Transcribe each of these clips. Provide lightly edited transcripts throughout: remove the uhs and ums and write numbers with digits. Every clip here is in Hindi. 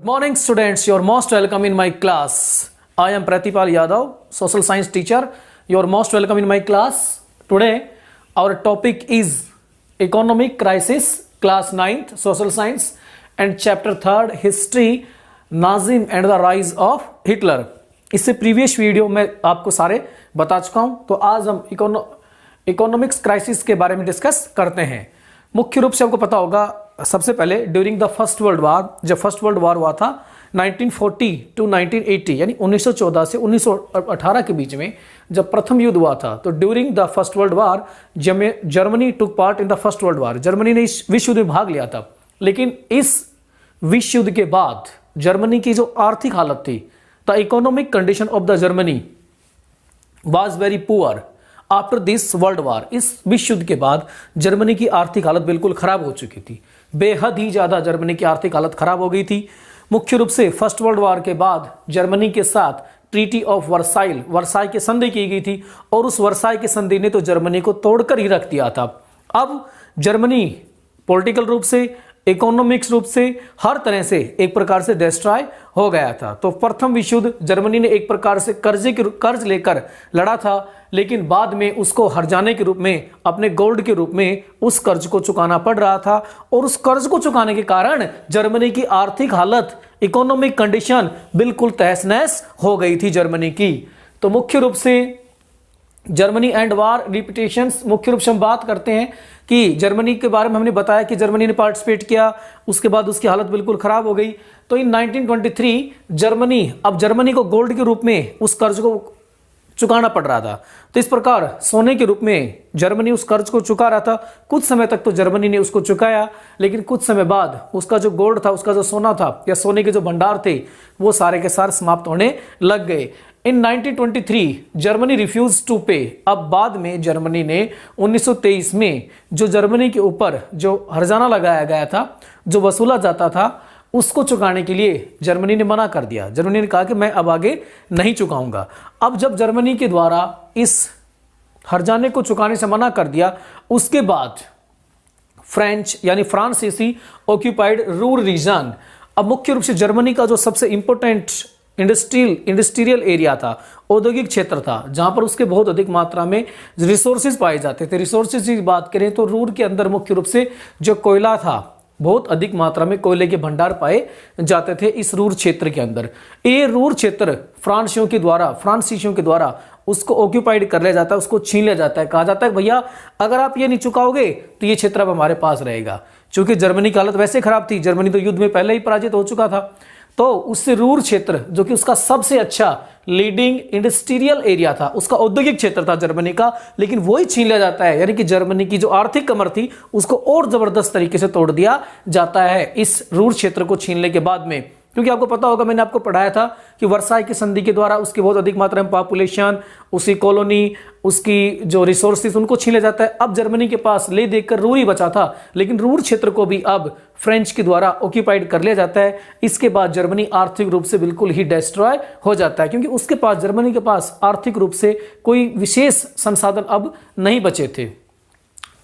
Morning students, you're most welcome in my class. I am Pratipal Yadav, social science teacher. You're most welcome in my class. Today our topic is economic crisis, class 9th, social science, and chapter 3rd, history, Nazim and the rise of Hitler. इससे प्रीवियस वीडियो में आपको सारे बता चुका हूं, तो आज हम इकोनॉमिक्स क्राइसिस के बारे में डिस्कस करते हैं। मुख्य रूप से आपको पता होगा, सबसे पहले during the first world war, जब फर्स्ट वर्ल्ड वार हुआ था 1940 टू 1980 यानी 1914 से 1918 के बीच में जब प्रथम युद्ध हुआ था, तो during the first world war Germany took part in the first world war. Germany ने इस विश्व युद्ध में भाग लिया था, लेकिन इस विश्व युद्ध के बाद जर्मनी की जो आर्थिक हालत थी, the economic condition of the Germany was very poor after this world war. इस विश्व युद्ध के बाद जर्मनी की आर्थिक हालत बिल्कुल खराब हो चुकी थी, बेहद ही ज्यादा जर्मनी की आर्थिक हालत खराब हो गई थी। मुख्य रूप से फर्स्ट वर्ल्ड वार के बाद जर्मनी के साथ ट्रीटी ऑफ वर्साई की संधि की गई थी, और उस वर्साई की संधि ने तो जर्मनी को तोड़कर ही रख दिया था। अब जर्मनी पॉलिटिकल रूप से, इकोनॉमिक्स रूप से, हर तरह से एक प्रकार से डिस्ट्रॉय हो गया था। तो प्रथम विश्व युद्ध जर्मनी ने एक प्रकार से कर्ज लेकर लड़ा था, लेकिन बाद में उसको हर्जाने के रूप में, अपने गोल्ड के रूप में उस कर्ज को चुकाना पड़ रहा था, और उस कर्ज को चुकाने के कारण जर्मनी की आर्थिक हालत, इकोनॉमिक कंडीशन बिल्कुल तहस नहस हो गई थी जर्मनी की। तो मुख्य रूप से जर्मनी एंड वार रिपीटेशंस, मुख्य रूप से हम बात करते हैं कि जर्मनी के बारे में हमने बताया कि जर्मनी ने पार्टिसिपेट किया, उसके बाद उसकी हालत बिल्कुल खराब हो गई। तो इन 1923 जर्मनी को गोल्ड के रूप में उस कर्ज को चुकाना पड़ रहा था। तो इस प्रकार सोने के रूप में जर्मनी उस कर्ज को चुका रहा था। कुछ समय तक तो जर्मनी ने उसको चुकाया, लेकिन कुछ समय बाद उसका जो गोल्ड था, उसका जो सोना था या सोने के जो भंडार थे, वो सारे के सारे समाप्त होने लग गए। इन 1923 जर्मनी रिफ्यूज टू पे। अब बाद में जर्मनी ने 1923 में जो जर्मनी के ऊपर जो हर्जाना लगाया गया था, जो वसूला जाता था, उसको चुकाने के लिए जर्मनी ने मना कर दिया। जर्मनी ने कहा कि मैं अब आगे नहीं चुकाऊंगा। अब जब जर्मनी के द्वारा इस हर्जाने को चुकाने से मना कर दिया, उसके बाद फ्रेंच यानी फ्रांसीसी ऑक्यूपाइड रूर रीजन, अब मुख्य रूप से जर्मनी का जो सबसे इंपॉर्टेंट इंडस्ट्रियल एरिया था, औद्योगिक क्षेत्र था, जहां पर उसके बहुत अधिक मात्रा में रिसोर्सेज पाए जाते थे। रिसोर्सेज की बात करें तो रूर के अंदर मुख्य रूप से जो कोयला था, बहुत अधिक मात्रा में कोयले के भंडार पाए जाते थे इस रूर क्षेत्र के अंदर। ये रूर क्षेत्र फ्रांसीसियों के द्वारा उसको ऑक्यूपाइड कर लिया जाता है, उसको छीन लिया जाता है। कहा जाता है भैया अगर आप ये नहीं चुकाओगे तो ये क्षेत्र अब हमारे पास रहेगा। चूंकि जर्मनी की हालत वैसे खराब थी, जर्मनी तो युद्ध में पहले ही पराजित हो चुका था, तो उससे रूर क्षेत्र जो कि उसका सबसे अच्छा लीडिंग इंडस्ट्रियल एरिया था, उसका औद्योगिक क्षेत्र था जर्मनी का, लेकिन वही छीन लिया जाता है। यानी कि जर्मनी की जो आर्थिक कमर थी उसको और जबरदस्त तरीके से तोड़ दिया जाता है इस रूर क्षेत्र को छीनने के बाद में। क्योंकि आपको पता होगा, मैंने आपको पढ़ाया था कि वर्साई की संधि के द्वारा उसकी बहुत अधिक मात्रा में पॉपुलेशन, उसकी कॉलोनी, उसकी जो रिसोर्सेज, उनको छीन लिया जाता है। अब जर्मनी के पास ले देकर रूर ही बचा था, लेकिन रूर क्षेत्र को भी अब फ्रेंच के द्वारा ऑक्यूपाइड कर लिया जाता है। इसके बाद जर्मनी आर्थिक रूप से बिल्कुल ही डिस्ट्रॉय हो जाता है, क्योंकि उसके पास, जर्मनी के पास आर्थिक रूप से कोई विशेष संसाधन अब नहीं बचे थे।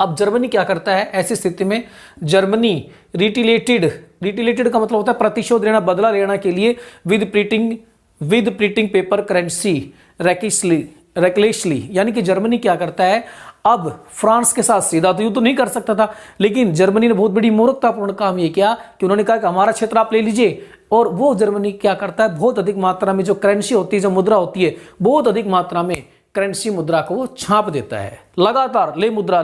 अब जर्मनी क्या करता है ऐसी स्थिति में? जर्मनी रिटिलेटेड का मतलब होता है प्रतिशोध लेना, बदला लेना के लिए with printing paper currency recklessly. यानी कि जर्मनी क्या करता है, अब फ्रांस के साथ सीधा तो युद्ध तो नहीं कर सकता था, लेकिन जर्मनी ने बहुत बड़ी मूर्खतापूर्ण काम ये किया कि उन्होंने कहा कि हमारा क्षेत्र आप ले लीजिए, और वो जर्मनी क्या करता है, बहुत अधिक मात्रा में जो करेंसी होती है, जो मुद्रा होती है, बहुत अधिक मात्रा में करेंसी मुद्रा को वो छाप देता है। लगातार ले मुद्रा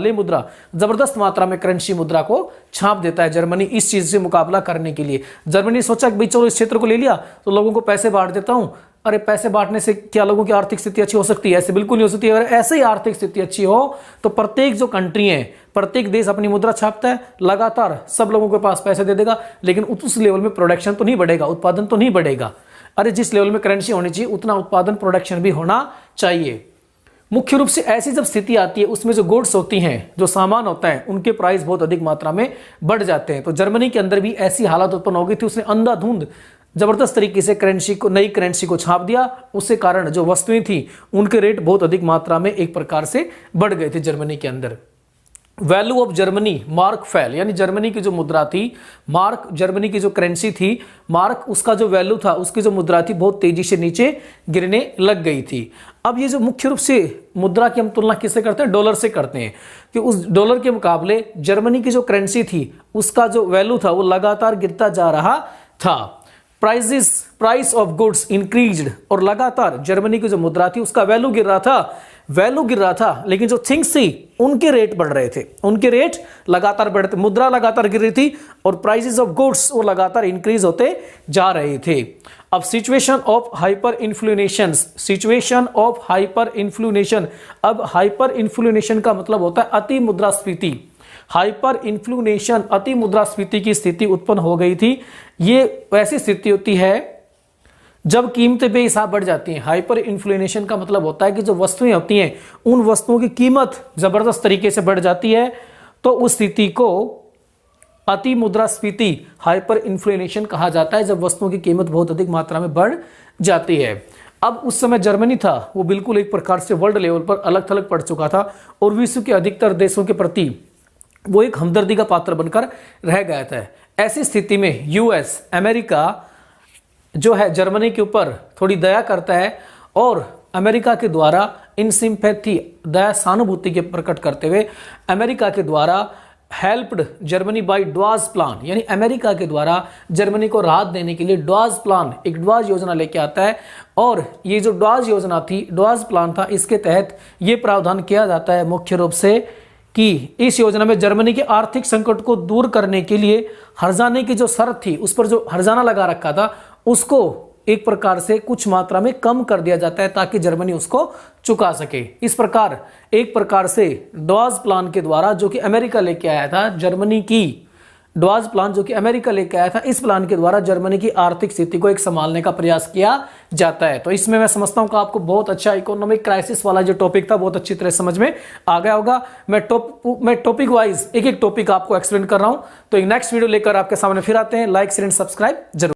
जबरदस्त मात्रा में करेंसी मुद्रा को छाप देता है जर्मनी इस चीज से मुकाबला करने के लिए। जर्मनी ने सोचा कि भाई चलो इस क्षेत्र को ले लिया तो लोगों को पैसे बांट देता हूं। अरे पैसे बांटने से क्या लोगों की आर्थिक स्थिति अच्छी हो सकती है? ऐसे बिल्कुल नहीं हो सकती है। अगर ऐसे ही आर्थिक स्थिति अच्छी हो तो प्रत्येक जो कंट्री है, प्रत्येक देश अपनी मुद्रा छापता है, लगातार सब लोगों के पास पैसे दे देगा, लेकिन उस लेवल में प्रोडक्शन तो नहीं बढ़ेगा, उत्पादन तो नहीं बढ़ेगा। अरे जिस लेवल में करेंसी होनी चाहिए उतना उत्पादन, प्रोडक्शन भी होना चाहिए। मुख्य रूप से ऐसी जब स्थिति आती है, उसमें जो गुड्स होती हैं, जो सामान होता है, उनके प्राइस बहुत अधिक मात्रा में बढ़ जाते हैं। तो जर्मनी के अंदर भी ऐसी हालत उत्पन्न हो गई थी, उसने अंधाधुंध जबरदस्त तरीके से नई करेंसी को छाप दिया। उसके कारण जो वस्तुएं थी उनके रेट बहुत अधिक मात्रा में एक प्रकार से बढ़ गए थे जर्मनी के अंदर। Value of Germany mark fail, यानी जर्मनी की जो मुद्रा थी, मार्क जर्मनी की जो करेंसी थी, मार्क उसका जो वैल्यू था, उसकी जो मुद्रा थी बहुत तेजी से नीचे गिरने लग गई थी। अब ये जो मुख्य रूप से मुद्रा की हम तुलना किससे करते हैं, डॉलर से करते हैं, कि उस डॉलर के मुकाबले जर्मनी की जो करेंसी थी उसका जो वैल्यू था वो लगातार गिरता जा रहा था। प्राइस ऑफ गुड्स इंक्रीज्ड, और लगातार जर्मनी की जो मुद्रा थी उसका वैल्यू गिर रहा था, लेकिन जो थिंग्स थी उनके रेट बढ़ रहे थे, उनके रेट लगातार बढ़ रहे थे, मुद्रा लगातार गिर रही थी और प्राइसेस ऑफ गुड्स वो लगातार इंक्रीज होते जा रहे थे। अब सिचुएशन ऑफ हाइपर इन्फ्लेशन, अब हाइपर इन्फ्लेशन का मतलब होता है अति मुद्रास्फीति। हाइपर इन्फ्लेशन, अति मुद्रास्फीति की स्थिति उत्पन्न हो गई थी। ये वैसी स्थिति होती है जब कीमतें बेहिसाब बढ़ जाती हैं। हाइपर इन्फ्लेशन का मतलब होता है कि जो वस्तुएं होती हैं उन वस्तुओं की कीमत जबरदस्त तरीके से बढ़ जाती है, तो उस स्थिति को अति मुद्रास्फीति, हाइपर इन्फ्लेशन कहा जाता है, जब वस्तुओं की कीमत बहुत अधिक मात्रा में बढ़ जाती है। अब उस समय जर्मनी था वो बिल्कुल एक प्रकार से वर्ल्ड लेवल पर अलग थलग पड़ चुका था और विश्व के अधिकतर देशों के प्रति वो एक हमदर्दी का पात्र बनकर रह गया था। ऐसी स्थिति में यूएस, अमेरिका जो है जर्मनी के ऊपर थोड़ी दया करता है और अमेरिका के द्वारा इन सिंपैथी, दया सहानुभूति के प्रकट करते हुए अमेरिका के द्वारा helped Germany by Dawes plan, यानी अमेरिका के द्वारा जर्मनी को राहत देने के लिए डॉज प्लान, एक डॉज योजना लेके आता है। और ये जो डॉज योजना थी, डॉज प्लान था, इसके तहत ये प्रावधान किया जाता है मुख्य रूप से कि इस योजना में जर्मनी के आर्थिक संकट को दूर करने के लिए हर्जाने की जो शर्त थी, उस पर जो हर्जाना लगा रखा था उसको एक प्रकार से कुछ मात्रा में कम कर दिया जाता है ताकि जर्मनी उसको चुका सके। इस प्रकार एक प्रकार से डॉज प्लान के द्वारा, जो कि अमेरिका लेके आया था, जर्मनी की डॉज प्लान जो कि अमेरिका लेके आया था, इस प्लान के द्वारा जर्मनी की आर्थिक स्थिति को एक संभालने का प्रयास किया जाता है। तो इसमें मैं समझता हूं कि आपको बहुत अच्छा इकोनॉमिक क्राइसिस वाला जो टॉपिक था बहुत अच्छी तरह समझ में आ गया होगा। मैं टॉपिक वाइज एक एक टॉपिक आपको एक्सप्लेन कर रहा हूं। तो एक नेक्स्ट वीडियो लेकर आपके सामने फिर आते हैं। लाइक शेयर एंड सब्सक्राइब जरूर।